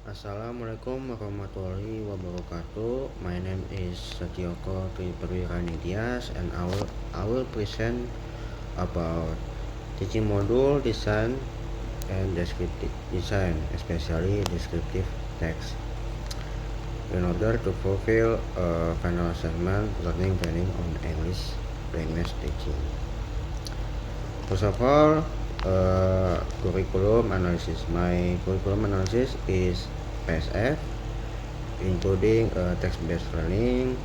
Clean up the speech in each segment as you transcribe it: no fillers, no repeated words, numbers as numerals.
Assalamualaikum warahmatullahi wabarakatuh. My name is Satyoko Triperwiranidias and I will present about teaching module design and descriptive design, especially descriptive text, in order to fulfill a final assignment learning training on English language teaching. First of all, curriculum analysis. My curriculum analysis is PSF, including text-based learning,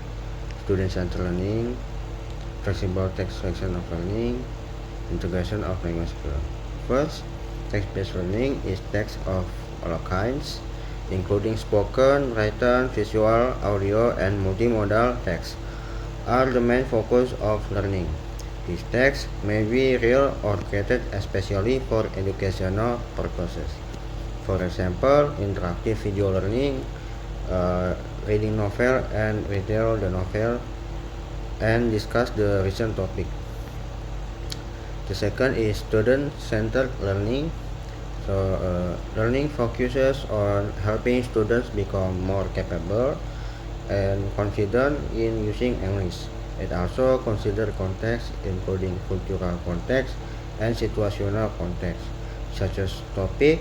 student-centered learning, flexible text selection of learning, integration of language skills. First, text-based learning is text of all kinds, including spoken, written, visual, audio, and multimodal text, are the main focus of learning. These texts may be real or created especially for educational purposes. For example, interactive video learning, reading novel and retell the novel and discuss the recent topic. The second is student-centered learning. Learning focuses on helping students become more capable and confident in using English. It also considers context, including cultural context and situational context, such as topic,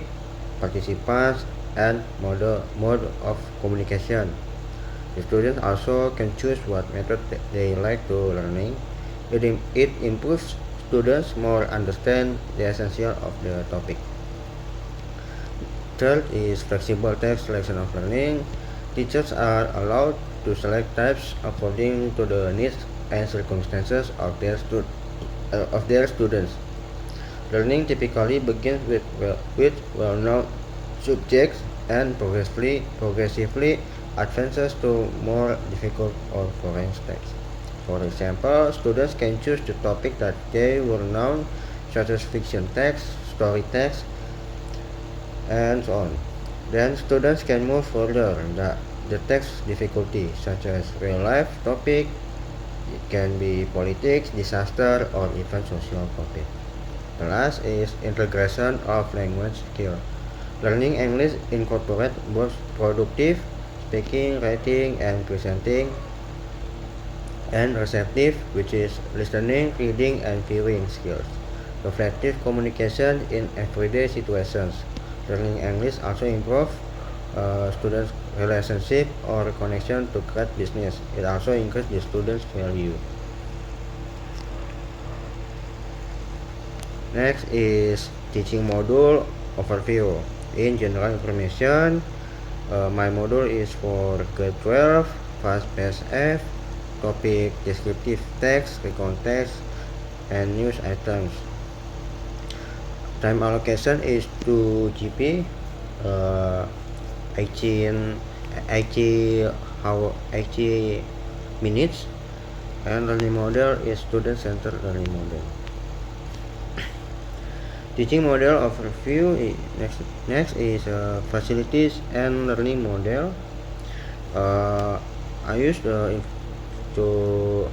participants, and mode of communication. The students also can choose what method they like to learning. It improves students more understand the essential of the topic. Third is flexible text selection of learning. Teachers are allowed to select types according to the needs and circumstances of their students. Learning typically begins with well-known subjects and progressively advances to more difficult or foreign texts. For example, students can choose the topic that they will know, such as fiction text, story text, and so on. Then students can move further the text difficulty, such as real-life topic. It can be politics, disaster, or even social topic. The last is integration of language skill. Learning English incorporates both productive, speaking, writing, and presenting, and receptive, which is listening, reading, and viewing skills. Reflective communication in everyday situations. Learning English also improves students' relationship or connection to create business. It also increases the students' value. Next is teaching module overview. In general information, my module is for grade 12, fast PSF, topic descriptive text, recon text, and news items. Time allocation is 2 GB, 80 minutes, and learning model is student-centered learning model. Teaching model overview. Next is facilities and learning model. I use to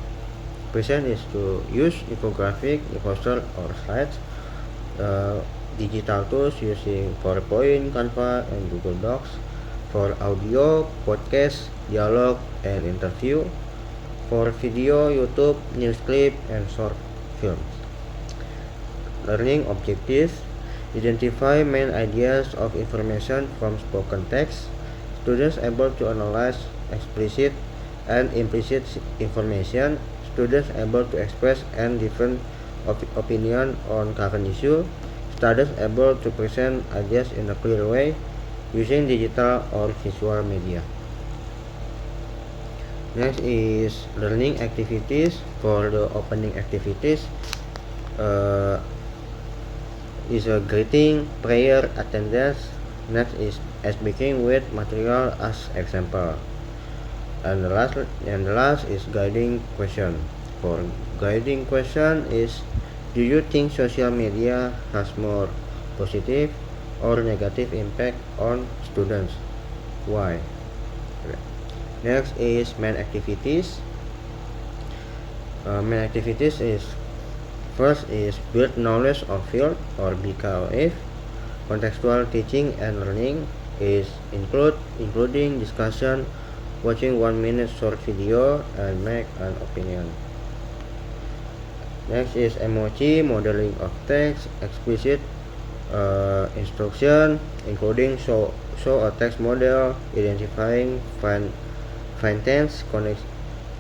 present is to use infographic, poster, or slides, digital tools using PowerPoint, Canva, and Google Docs. For audio, podcast, dialogue, and interview. For video, YouTube, news clip, and short films. Learning objectives. Identify main ideas of information from spoken text. Students able to analyze explicit and implicit information. Students able to express and different opinion on current issue. Students able to present ideas in a clear way using digital or visual media. Next is learning activities. For the opening activities, is a greeting, prayer, attendance. Next is speaking with material as example. And the last is guiding question. For guiding question is, do you think social media has more positive or negative impact on students? Why? Next is main activities. Main activities is, first is build knowledge of field or BKOF, contextual teaching and learning, is including discussion, watching 1-minute short video, and make an opinion. Next is emoji, modeling of text, explicit instruction, including show a text model, identifying fine tense,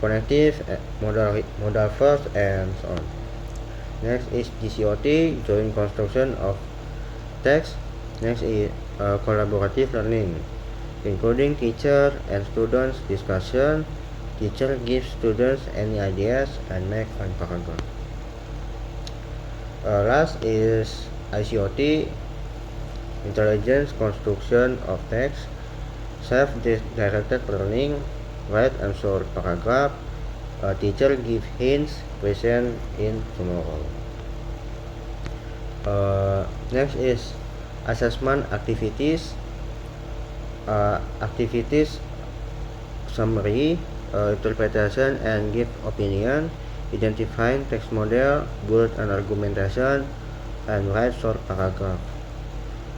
connective, modal first, and so on. Next is GCOT, joint construction of text. Next is collaborative learning, including teacher and students discussion. Teacher gives students any ideas and make one paragraph. Last is ICOT, intelligence construction of text, self-directed learning, write and short paragraph. Teacher give hints, present in tomorrow. Next is assessment activities. Activities summary, interpretation and give opinion, identifying text model, build an argumentation, and write short paragraph.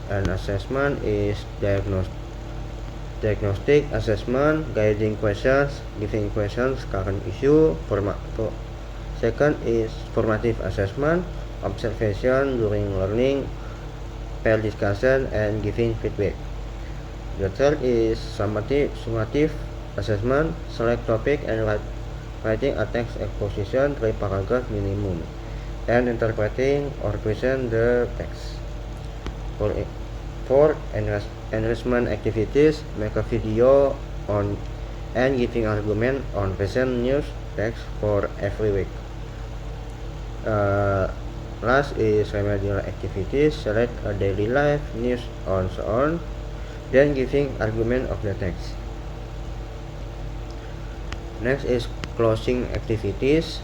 And assessment is diagnostic assessment, guiding questions, giving questions current issue. Second is formative assessment, observation during learning, peer discussion, and giving feedback. The third is summative assessment, select topic and writing a text exposition 3 paragraph minimum, and interpreting or present the text. For enrichment activities, make a video on and giving argument on recent news text for every week. Last is remedial activities, select a daily life, news, on so on, then giving argument of the text. Next is closing activities.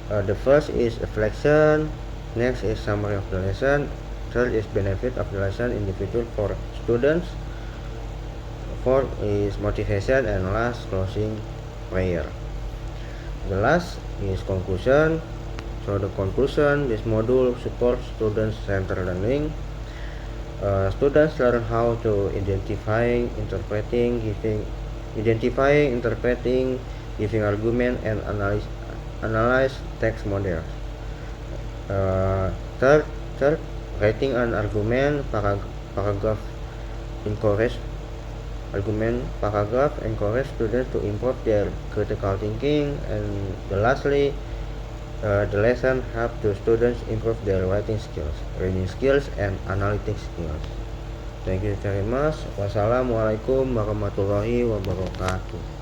The first is reflection, next is summary of the lesson, third is benefit of the lesson individual for students, fourth is motivation, and last closing prayer. The last is conclusion. So the conclusion, this module supports student-centered learning. Students learn how to identify, interpreting, giving argument, and analyze text models. Third, writing an argument paragraph encourage students to improve their critical thinking. And lastly, the lesson help the students improve their writing skills, reading skills, and analytic skills. Thank you very much. Wassalamualaikum warahmatullahi wabarakatuh.